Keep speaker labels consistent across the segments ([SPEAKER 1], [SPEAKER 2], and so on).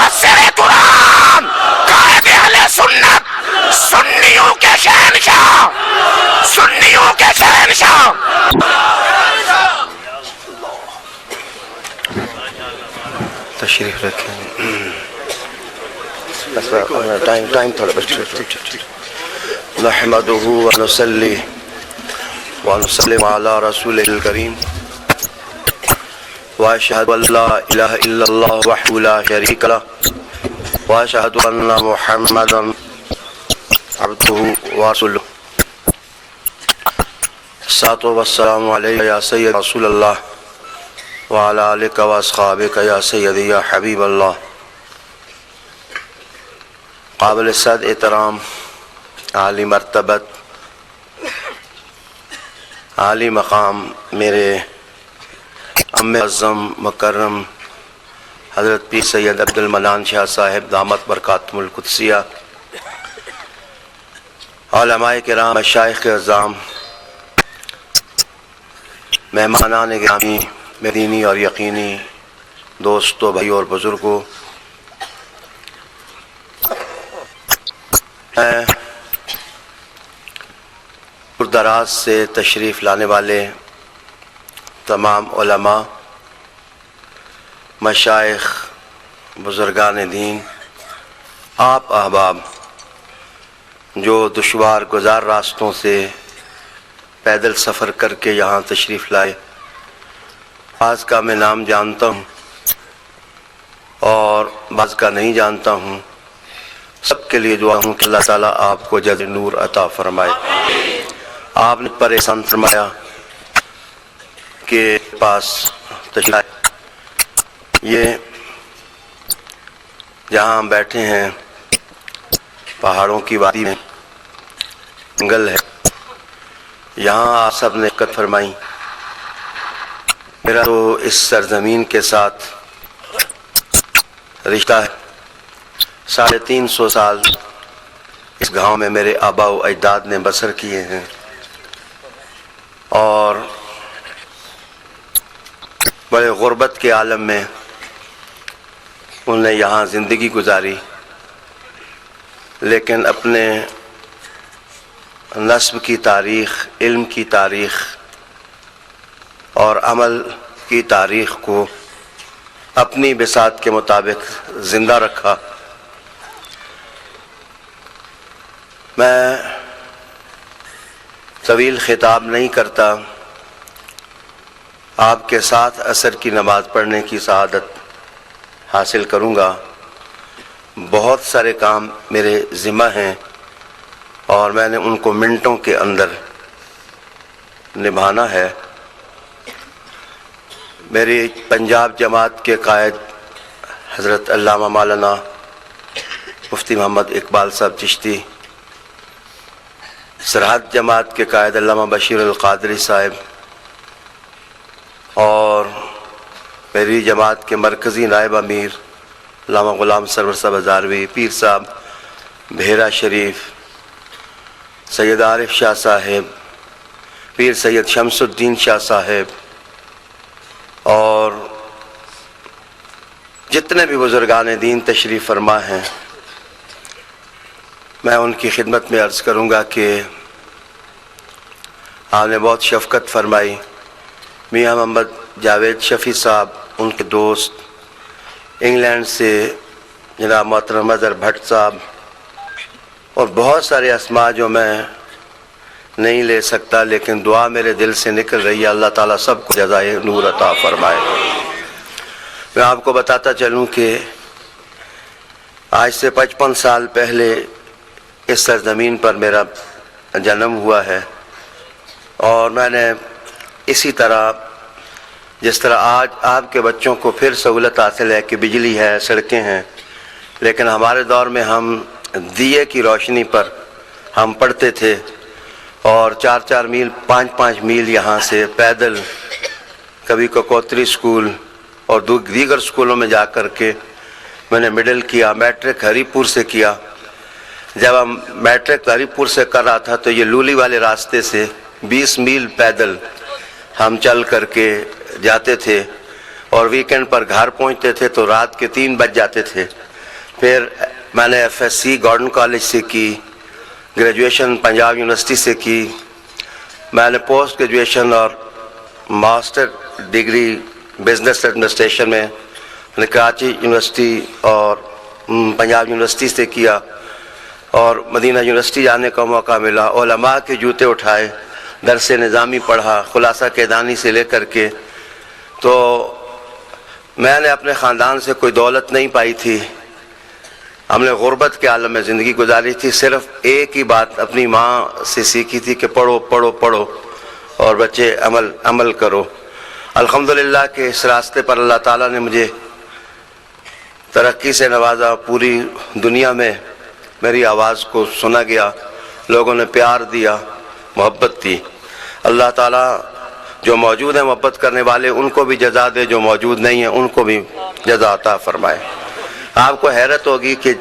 [SPEAKER 1] مفسر قرآن، قائد اہل سنت، سنیوں کے شہنشاہ، سنیوں کے شہنشاہ.
[SPEAKER 2] تشریف رکھیں. ٹائم تھوڑا بچ. نحمده ونصلي ونسلم على رسوله الكريم واشهد ان لا اله الا الله وحده لا شريك له واشهد ان محمدا عبده ورسوله. الصلاة والسلام عليك يا سيد رسول الله وعلى آلك واصحابك يا سيدي يا حبيب الله. قابل صد احترام عالی مرتبت عالی مقام میرے ام اعظم مکرم حضرت پیر سید عبد المنان شاہ صاحب دامت برکاتہم القدسیہ، علماء کرام، مشائخ اعظام، مہمانان گرامی، دینی اور یقینی دوستوں، بھائی اور بزرگوں، میں دور دراز سے تشریف لانے والے تمام علماء، مشائخ، بزرگان دین، آپ احباب جو دشوار گزار راستوں سے پیدل سفر کر کے یہاں تشریف لائے، بعض کا میں نام جانتا ہوں اور بعض کا نہیں جانتا ہوں، سب کے لیے دعا ہوں کہ اللہ تعالیٰ آپ کو جزائے نور عطا فرمائے. آپ نے پر احسان فرمایا کہ پاس تشریف لائے. یہ جہاں ہم بیٹھے ہیں پہاڑوں کی وادی میں جنگل ہے، یہاں آپ سب نے شرکت فرمائی. میرا تو اس سرزمین کے ساتھ رشتہ ہے. 350 سال اس گاؤں میں میرے آبا و اجداد نے بسر کیے ہیں اور بڑے غربت کے عالم میں انہوں نے یہاں زندگی گزاری، لیکن اپنے نسب کی تاریخ، علم کی تاریخ اور عمل کی تاریخ کو اپنی بساط کے مطابق زندہ رکھا. میں طویل خطاب نہیں کرتا، آپ کے ساتھ عصر کی نماز پڑھنے کی سعادت حاصل کروں گا. بہت سارے کام میرے ذمہ ہیں اور میں نے ان کو منٹوں کے اندر نبھانا ہے. میری پنجاب جماعت کے قائد حضرت علامہ مولانا مفتی محمد اقبال صاحب چشتی، سرحد جماعت کے قائد علامہ بشیر القادری صاحب، اور میری جماعت کے مرکزی نائب امیر علامہ غلام سرور صاحب ہزاروی، پیر صاحب بھیرا شریف، سید عارف شاہ صاحب، پیر سید شمس الدین شاہ صاحب، اور جتنے بھی بزرگان دین تشریف فرما ہیں، میں ان کی خدمت میں عرض کروں گا کہ آپ نے بہت شفقت فرمائی. میاں محمد جاوید شفیع صاحب، ان کے دوست، انگلینڈ سے جناب محترم اظہر بھٹ صاحب، اور بہت سارے اسماء جو میں نہیں لے سکتا لیکن دعا میرے دل سے نکل رہی ہے. اللہ تعالیٰ سب کو جزائے نور عطا فرمائے. میں آپ کو بتاتا چلوں کہ آج سے 55 سال پہلے اس سرزمین پر میرا جنم ہوا ہے، اور میں نے اسی طرح جس طرح آج آپ کے بچوں کو پھر سہولت حاصل ہے کہ بجلی ہے، سڑکیں ہیں، لیکن ہمارے دور میں ہم دیے کی روشنی پر ہم پڑھتے تھے، اور 4 میل 5 میل یہاں سے پیدل، کبھی کوکوتری اسکول اور دیگر اسکولوں میں جا کر کے میں نے مڈل کیا. میٹرک ہری پور سے کیا. جب ہم میٹرک ہری پور سے کر رہا تھا تو یہ لولی والے راستے سے 20 میل پیدل ہم چل کر کے جاتے تھے، اور ویکنڈ پر گھر پہنچتے تھے تو رات کے 3 بج جاتے تھے. پھر میں نے FSc گارڈن کالج سے کی، گریجویشن پنجاب یونیورسٹی سے کی، میں نے پوسٹ گریجویشن اور ماسٹر ڈگری بزنس ایڈمنسٹریشن میں کراچی یونیورسٹی اور پنجاب یونیورسٹی سے کیا، اور مدینہ یونیورسٹی جانے کا موقع ملا، علماء کے جوتے اٹھائے، درس نظامی پڑھا خلاصہ کیدانی سے لے کر کے۔ تو میں نے اپنے خاندان سے کوئی دولت نہیں پائی تھی، ہم نے غربت کے عالم میں زندگی گزاری تھی، صرف ایک ہی بات اپنی ماں سے سیکھی تھی کہ پڑھو پڑھو پڑھو اور بچے عمل کرو۔ الحمدللہ کہ اس راستے پر اللہ تعالیٰ نے مجھے ترقی سے نوازا، پوری دنیا میں میری آواز کو سنا گیا، لوگوں نے پیار دیا، محبت دی۔ اللہ تعالیٰ جو موجود ہیں محبت کرنے والے ان کو بھی جزا دے، جو موجود نہیں ہیں ان کو بھی جزا عطا فرمائے۔ آپ کو حیرت ہوگی کہ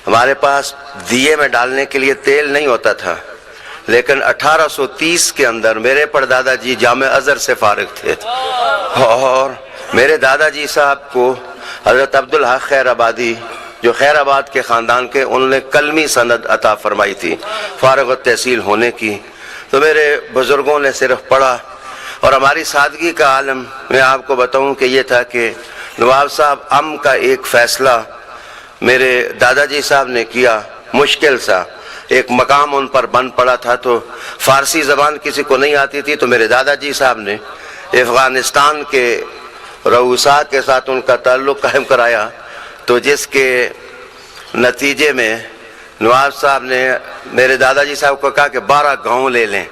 [SPEAKER 2] ہمارے پاس دیے میں ڈالنے کے لیے تیل نہیں ہوتا تھا، لیکن 1830 کے اندر میرے پردادا جی جامع ازہر سے فارغ تھے، اور میرے دادا جی صاحب کو حضرت عبدالحق خیر آبادی جو خیر آباد کے خاندان کے، انہوں نے کلمی سند عطا فرمائی تھی فارغ التحصیل ہونے کی۔ تو میرے بزرگوں نے صرف پڑھا، اور ہماری سادگی کا عالم میں آپ کو بتاؤں کہ یہ تھا کہ نواب صاحب کا ایک فیصلہ میرے دادا جی صاحب نے کیا، مشکل سا ایک مقام ان پر بن پڑا تھا، تو فارسی زبان کسی کو نہیں آتی تھی، تو میرے دادا جی صاحب نے افغانستان کے رؤساء کے ساتھ ان کا تعلق قائم کرایا، تو جس کے نتیجے میں نواب صاحب نے میرے دادا جی صاحب کو کہا کہ 12 گاؤں لے لیں،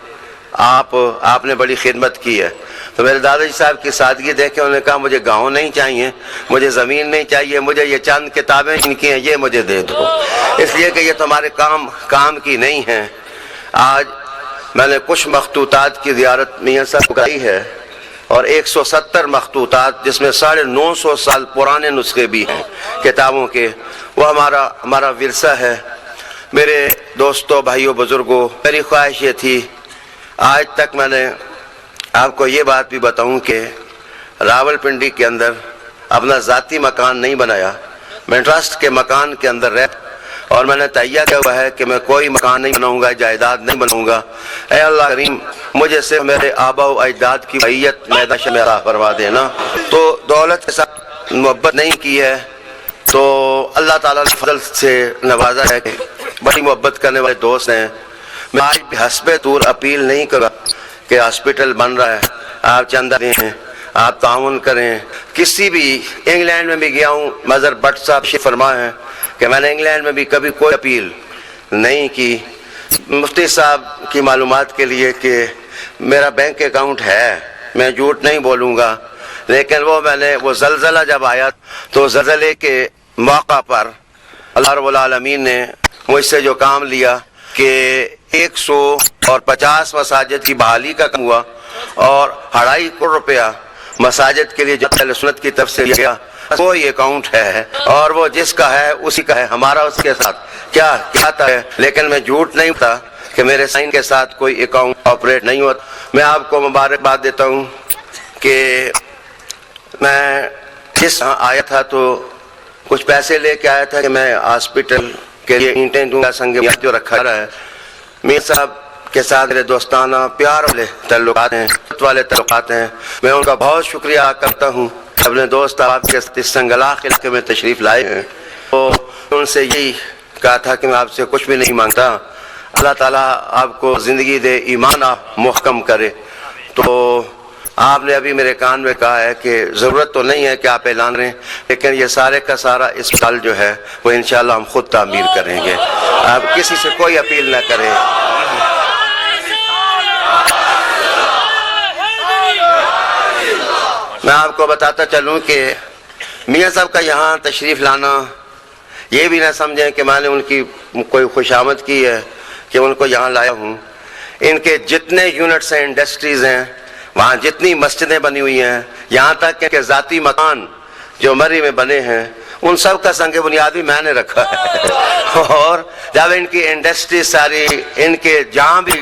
[SPEAKER 2] آپ نے بڑی خدمت کی ہے۔ تو میرے دادا جی صاحب کی سادگی دیکھ کے انہوں نے کہا مجھے گاؤں نہیں چاہیے، مجھے زمین نہیں چاہیے، مجھے یہ چند کتابیں ان کی ہیں یہ مجھے دے دو، اس لیے کہ یہ تمہارے کام کی نہیں ہیں۔ آج میں نے کچھ مخطوطات کی زیارت میاں صاحب کو کرائی ہے، اور 170 مخطوطات جس میں 950 سال پرانے نسخے بھی ہیں کتابوں کے، وہ ہمارا ورثہ ہے۔ میرے دوستوں بھائیوں بزرگوں، میری خواہش یہ تھی، آج تک میں نے آپ کو یہ بات بھی بتاؤں کہ راول پنڈی کے اندر اپنا ذاتی مکان نہیں بنایا، میں ٹرسٹ کے مکان کے اندر رہ، اور میں نے تہیہ کیا ہوا ہے کہ میں کوئی مکان نہیں بناؤں گا، جائیداد نہیں بناؤں گا۔ اے اللہ کریم مجھے صرف میرے آبا و اجداد کی معیت میدش میں عطا فرما دینا۔ تو دولت کے ساتھ محبت نہیں کی ہے، تو اللہ تعالیٰ نے فضل سے نوازا ہے کہ بڑی محبت کرنے والے دوست ہیں۔ میں آج بھی حسب طور اپیل نہیں کرا کہ ہاسپٹل بن رہا ہے، آپ چندہ دیں، آپ تعاون کریں۔ کسی بھی انگلینڈ میں بھی گیا ہوں، مظہر بٹ صاحب شریف فرما ہے کہ میں نے انگلینڈ میں بھی کبھی کوئی اپیل نہیں کی۔ مفتی صاحب کی معلومات کے لیے کہ میرا بینک اکاؤنٹ ہے، میں جھوٹ نہیں بولوں گا، لیکن وہ زلزلہ جب آیا تو زلزلے کے موقع پر اللہ رب العالمین نے مجھ سے جو کام لیا کہ 150 مساجد کی بحالی کا کام ہوا، اور 2.5 کروڑ روپیہ مساجد کے لیے جو اہل سنت کی طرف سے دیا گیا، کوئی اکاؤنٹ ہے، اور وہ جس کا ہے اسی کا ہے، ہمارا اس کے ساتھ کیا ہے، لیکن میں جھوٹ نہیں ہوتا کہ میرے سائن کے ساتھ کوئی اکاؤنٹ آپریٹ نہیں ہوتا۔ میں آپ کو مبارکباد دیتا ہوں کہ میں جس آیا تھا تو کچھ پیسے لے کے آیا تھا کہ میں ہاسپٹل کے لیے اینٹیں دوں گا، سنگ جو رکھا رہا ہے۔ میر صاحب کے ساتھ میرے دوستانہ پیار والے تعلقات ہیں، میں ان کا بہت شکریہ کرتا ہوں۔ اپنے دوست آپ کے اس سنگلاخ علاقے میں تشریف لائے ہیں، تو ان سے یہی کہا تھا کہ میں آپ سے کچھ بھی نہیں مانگتا، اللہ تعالیٰ آپ کو زندگی دے، ایمان محکم کرے۔ تو آپ نے ابھی میرے کان میں کہا ہے کہ ضرورت تو نہیں ہے کہ آپ اعلان کریں، لیکن یہ سارے کا سارا اسپتال جو ہے وہ انشاءاللہ ہم خود تعمیر کریں گے، آپ کسی سے کوئی اپیل نہ کریں۔ میں آپ کو بتاتا چلوں کہ میاں صاحب کا یہاں تشریف لانا، یہ بھی نہ سمجھیں کہ میں نے ان کی کوئی خوشامد کی ہے کہ ان کو یہاں لایا ہوں۔ ان کے جتنے یونٹس ہیں، انڈسٹریز ہیں، وہاں جتنی مسجدیں بنی ہوئی ہیں، یہاں تک کہ ذاتی مکان جو مری میں بنے ہیں، ان سب کا سنگ بنیادی میں نے رکھا ہے۔ اور جب ان کی انڈسٹری ساری، ان کے جہاں بھی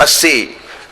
[SPEAKER 2] 80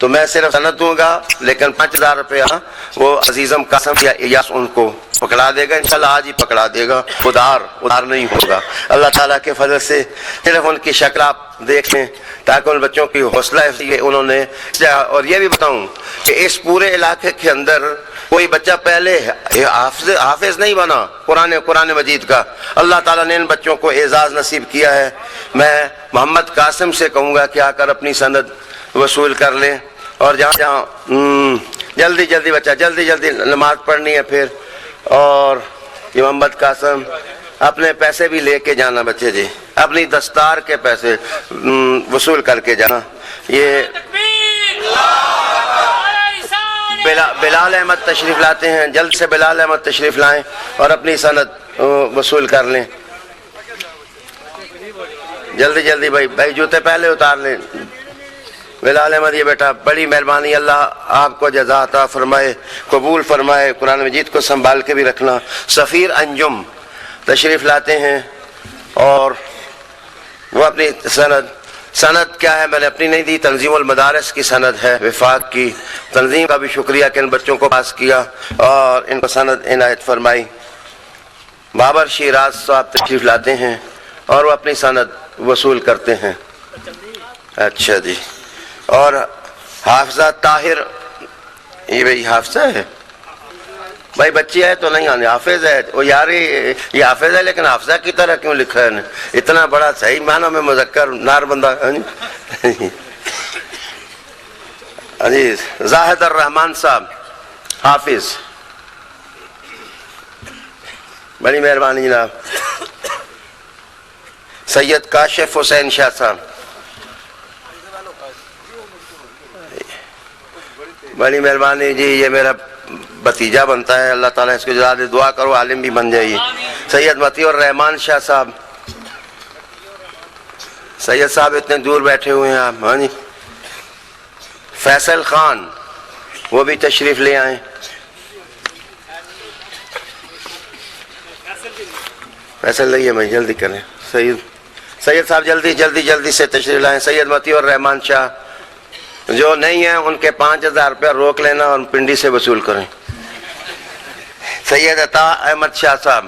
[SPEAKER 2] تو میں صرف سند دوں گا، لیکن 5000 روپیہ وہ عزیزم قاسم یا الیاس ان کو پکڑا دے گا، انشاءاللہ آج ہی پکڑا دے گا، ادھار نہیں ہوگا۔ اللہ تعالیٰ کے فضل سے صرف ان کی شکل آپ دیکھ لیں تاکہ ان بچوں کی حوصلہ افزائی انہوں نے۔ اور یہ بھی بتاؤں کہ اس پورے علاقے کے اندر کوئی بچہ پہلے حافظ نہیں بنا قرآن مجید کا، اللہ تعالیٰ نے ان بچوں کو اعزاز نصیب کیا ہے۔ میں محمد قاسم سے کہوں گا کہ آ کر اپنی سند وصول کر لیں، اور جہاں جلدی بچہ جلدی نماز پڑھنی ہے پھر، اور یہ محمد قاسم اپنے پیسے بھی لے کے جانا بچے جی، اپنی دستار کے پیسے وصول کر کے جانا۔ یہ بلال احمد تشریف لاتے ہیں، جلد سے بلال احمد تشریف لائیں اور اپنی سند وصول کر لیں، جلدی بھائی جوتے پہلے اتار لیں۔ بلال احمد یہ بیٹا بڑی مہربانی، اللہ آپ کو جزا عطا فرمائے، قبول فرمائے، قرآن مجید کو سنبھال کے بھی رکھنا۔ سفیر انجم تشریف لاتے ہیں اور وہ اپنی سند کیا ہے میں نے اپنی نہیں دی، تنظیم المدارس کی سند ہے، وفاق کی تنظیم کا بھی شکریہ کہ ان بچوں کو پاس کیا اور ان کو سند عنایت فرمائی۔ بابر شیراز صاحب تشریف لاتے ہیں اور وہ اپنی سند وصول کرتے ہیں۔ اچھا جی، اور حافظہ طاہر، یہ بھائی حافظہ ہے بھائی، بچی ہے تو نہیں آنے، حافظ ہے وہ یار، یہ حافظ ہے لیکن حافظہ کی طرح کیوں لکھا ہے اتنا بڑا، صحیح معنوں میں مذکر نار بندہ۔ جی زاہد الرحمان صاحب حافظ، بڑی مہربانی جناب۔ سید کاشف حسین شاہ صاحب، بڑی مہربانی جی، یہ میرا بھتیجا بنتا ہے، اللہ تعالیٰ اس کو جزا دے، دعا کرو عالم بھی بن جائے۔ سید متی الرحمان شاہ صاحب، سید صاحب اتنے دور بیٹھے ہوئے ہیں آپ، ہاں جی۔ فیصل خان وہ بھی تشریف لے آئیں۔ فیصل لئیے بھائی جلدی کریں، سید صاحب جلدی سے تشریف لائیں۔ سید متی الرحمان شاہ جو نہیں ہیں ان کے 5000 روپیہ روک لینا اور پنڈی سے وصول کریں۔ سید عطا احمد شاہ صاحب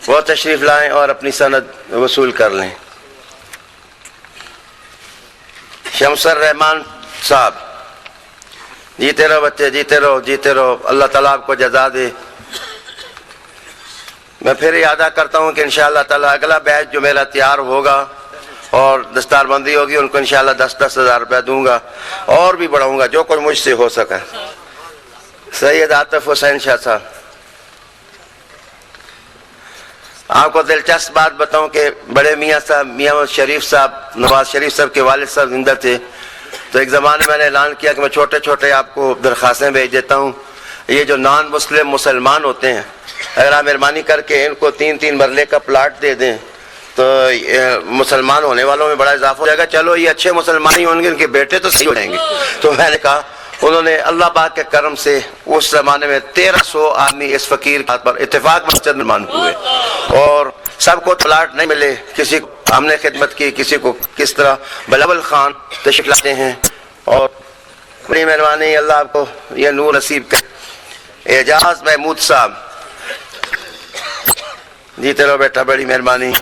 [SPEAKER 2] وہ تشریف لائیں اور اپنی سند وصول کر لیں۔ شمس الرحمان صاحب، جیتے رہو بچے، جیتے رہو، اللہ تعالیٰ آپ کو جزا دے۔ میں پھر اعادہ کرتا ہوں کہ انشاءاللہ تعالیٰ اگلا بیچ جو میرا تیار ہوگا اور دستار بندی ہوگی ان کو انشاءاللہ 10,000 روپیہ دوں گا، اور بھی بڑھاؤں گا جو کوئی مجھ سے ہو سکا۔ سید عاطف حسین شاہ صاحب، آپ کو دلچسپ بات بتاؤں کہ بڑے میاں صاحب، میاں شریف صاحب، نواز شریف صاحب کے والد صاحب زندہ تھے، تو ایک زمانے میں نے اعلان کیا کہ میں چھوٹے آپ کو درخواستیں بھیج دیتا ہوں، یہ جو نان مسلم مسلمان ہوتے ہیں اگر آپ مہربانی کر کے ان کو 3 مرلے کا پلاٹ دے دیں تو مسلمان ہونے والوں میں بڑا اضافہ ہو جائے گا۔ چلو یہ اچھے مسلمان ہی ہوں گے، ان کے بیٹے تو صحیح ہو جائیں گے۔ تو میں نے کہا، انہوں نے اللہ پاک کے کرم سے اس زمانے میں 1300 آدمی اس فقیر کے ہاتھ پر اتفاق مسجد نرمان ہوئے، اور سب کو پلاٹ نہیں ملے، کسی کو ہم نے خدمت کی، کسی کو کس طرح۔ بلاول خان تشریف لاتے ہیں اور بڑی مہربانی، اللہ آپ کو یہ نور نصیب کرے۔ اعجاز محمود صاحب، جیتے رہو بیٹا، بڑی مہربانی۔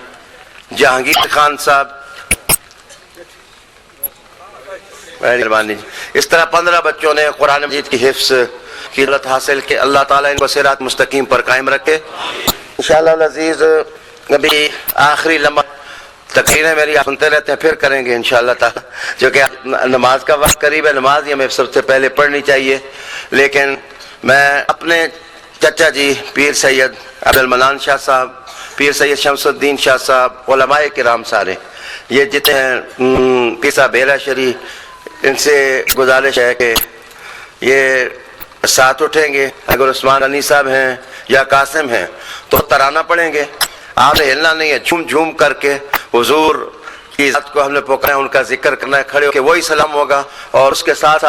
[SPEAKER 2] جہانگیر خان صاحب، بڑی مہربانی۔ اس طرح 15 بچوں نے قرآن مجید کی حفظ کی دولت حاصل کی، اللہ تعالیٰ ان کو صراط مستقیم پر قائم رکھے انشاءاللہ العزیز۔ ابھی آخری لمحہ تقریریں میری آپ سنتے رہتے ہیں، پھر کریں گے انشاءاللہ تعالیٰ، جو کہ نماز کا وقت قریب ہے، نماز ہی ہمیں سب سے پہلے پڑھنی چاہیے۔ لیکن میں اپنے چچا جی پیر سید عبد المنان شاہ صاحب، پیر سید شمس الدین شاہ صاحب، علماء کرام سارے، یہ جتنے ہیں، پیر صاحب بیرا شریف، ان سے گزارش ہے کہ یہ ساتھ اٹھیں گے۔ اگر عثمان غنی صاحب ہیں یا قاسم ہیں تو ترانہ پڑھیں گے، آپ نے ہلنا نہیں ہے، جھوم کر کے حضور کی ذات کو ہم نے پکارا ہے، ان کا ذکر کرنا ہے، کھڑے ہو کے وہی سلام ہوگا، اور اس کے ساتھ